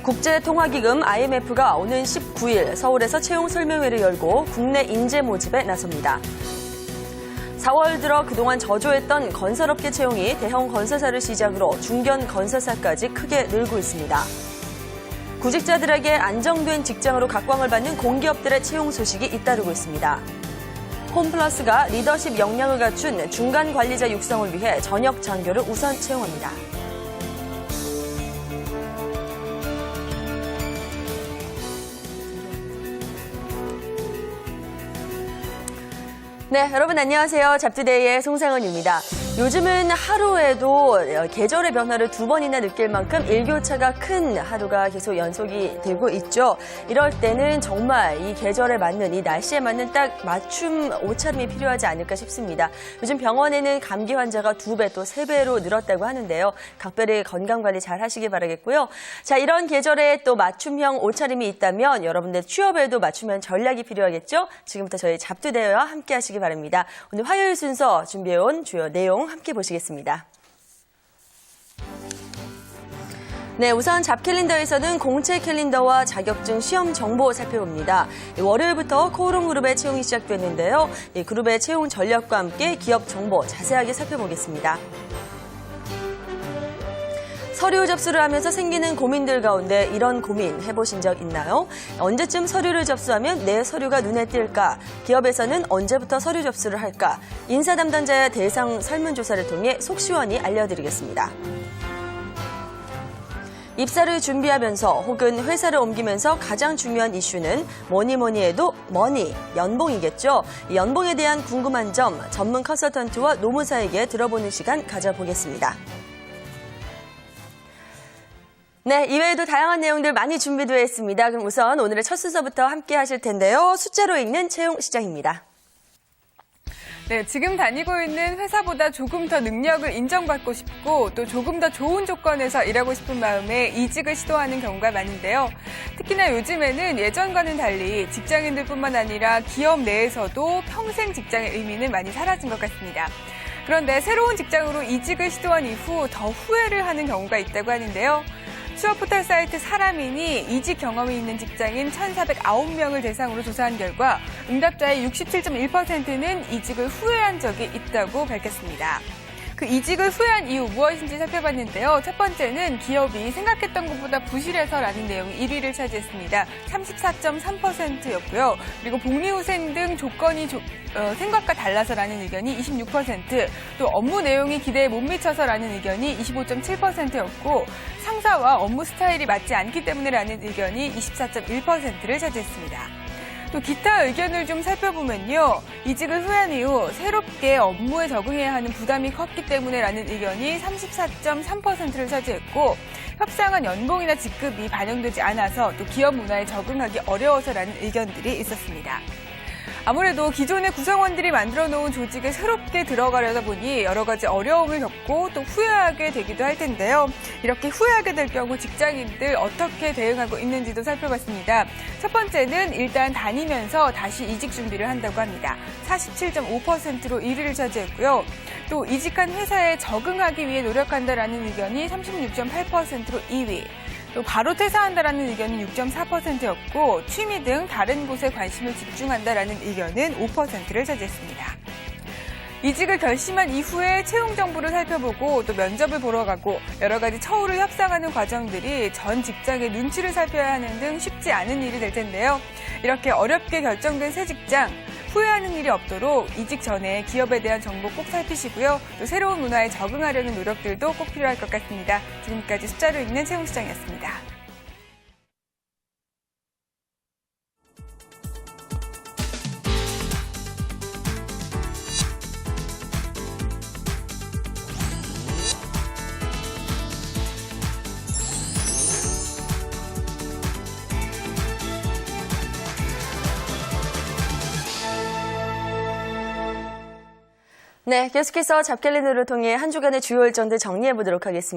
국제통화기금 IMF가 오는 19일 서울에서 채용 설명회를 열고 국내 인재 모집에 나섭니다. 4월 들어 그동안 저조했던 건설업계 채용이 대형 건설사를 시작으로 중견 건설사까지 크게 늘고 있습니다. 구직자들에게 안정된 직장으로 각광을 받는 공기업들의 채용 소식이 잇따르고 있습니다. 홈플러스가 리더십 역량을 갖춘 중간 관리자 육성을 위해 전역 장교를 우선 채용합니다. 네, 여러분 안녕하세요. 잡투데이의 송상은입니다. 요즘은 하루에도 계절의 변화를 2번이나 느낄 만큼 일교차가 큰 하루가 계속 연속이 되고 있죠. 이럴 때는 정말 이 계절에 맞는, 이 날씨에 맞는 딱 맞춤 옷차림이 필요하지 않을까 싶습니다. 요즘 병원에는 감기 환자가 2배 또 3배로 늘었다고 하는데요. 각별히 건강관리 잘 하시기 바라겠고요. 자, 이런 계절에 또 맞춤형 옷차림이 있다면 여러분들 취업에도 맞춤형 전략이 필요하겠죠. 지금부터 저희 잡투데이와 함께 하시기 바랍니다. 오늘 화요일 순서 준비해온 주요 내용 함께 보시겠습니다. 네, 우선 잡캘린더에서는 공채 캘린더와 자격증 시험 정보 살펴봅니다. 월요일부터 코오롱 그룹의 채용이 시작됐는데요. 이 그룹의 채용 전략과 함께 기업 정보 자세하게 살펴보겠습니다. 서류 접수를 하면서 생기는 고민들 가운데 이런 고민 해보신 적 있나요? 언제쯤 서류를 접수하면 내 서류가 눈에 띌까? 기업에서는 언제부터 서류 접수를 할까? 인사 담당자의 대상 설문조사를 통해 속 시원히 알려드리겠습니다. 입사를 준비하면서 혹은 회사를 옮기면서 가장 중요한 이슈는 뭐니 해도 머니, 연봉이겠죠. 이 연봉에 대한 궁금한 점 전문 컨설턴트와 노무사에게 들어보는 시간 가져보겠습니다. 네, 이외에도 다양한 내용들 많이 준비되어 있습니다. 그럼 우선 오늘의 첫 순서부터 함께 하실 텐데요. 숫자로 읽는 채용 시장입니다. 네, 지금 다니고 있는 회사보다 조금 더 능력을 인정받고 싶고 또 조금 더 좋은 조건에서 일하고 싶은 마음에 이직을 시도하는 경우가 많은데요. 특히나 요즘에는 예전과는 달리 직장인들뿐만 아니라 기업 내에서도 평생 직장의 의미는 많이 사라진 것 같습니다. 그런데 새로운 직장으로 이직을 시도한 이후 더 후회를 하는 경우가 있다고 하는데요. 취업 포털 사이트 사람인이 이직 경험이 있는 직장인 1,409명을 대상으로 조사한 결과 응답자의 67.1%는 이직을 후회한 적이 있다고 밝혔습니다. 그 이직을 후회한 이유 무엇인지 살펴봤는데요. 첫 번째는 기업이 생각했던 것보다 부실해서라는 내용이 1위를 차지했습니다. 34.3%였고요. 그리고 복리후생 등 조건이 생각과 달라서라는 의견이 26%, 또 업무 내용이 기대에 못 미쳐서라는 의견이 25.7%였고 상사와 업무 스타일이 맞지 않기 때문에라는 의견이 24.1%를 차지했습니다. 또 기타 의견을 좀 살펴보면요. 이직을 후회한 이후 새롭게 업무에 적응해야 하는 부담이 컸기 때문에라는 의견이 34.3%를 차지했고 협상한 연봉이나 직급이 반영되지 않아서 또 기업 문화에 적응하기 어려워서라는 의견들이 있었습니다. 아무래도 기존의 구성원들이 만들어 놓은 조직에 새롭게 들어가려다 보니 여러 가지 어려움을 겪고 또 후회하게 되기도 할 텐데요. 이렇게 후회하게 될 경우 직장인들 어떻게 대응하고 있는지도 살펴봤습니다. 첫 번째는 일단 다니면서 다시 이직 준비를 한다고 합니다. 47.5%로 1위를 차지했고요. 또 이직한 회사에 적응하기 위해 노력한다라는 의견이 36.8%로 2위. 또 바로 퇴사한다라는 의견은 6.4%였고 취미 등 다른 곳에 관심을 집중한다라는 의견은 5%를 차지했습니다. 이직을 결심한 이후에 채용 정보를 살펴보고 또 면접을 보러 가고 여러 가지 처우를 협상하는 과정들이 전 직장의 눈치를 살펴야 하는 등 쉽지 않은 일이 될 텐데요. 이렇게 어렵게 결정된 새 직장, 후회하는 일이 없도록 이직 전에 기업에 대한 정보 꼭 살피시고요. 또 새로운 문화에 적응하려는 노력들도 꼭 필요할 것 같습니다. 지금까지 숫자로 읽는 채용시장이었습니다. 네, 계속해서 잡캘린더를 통해 한 주간의 주요 일정들 정리해보도록 하겠습니다.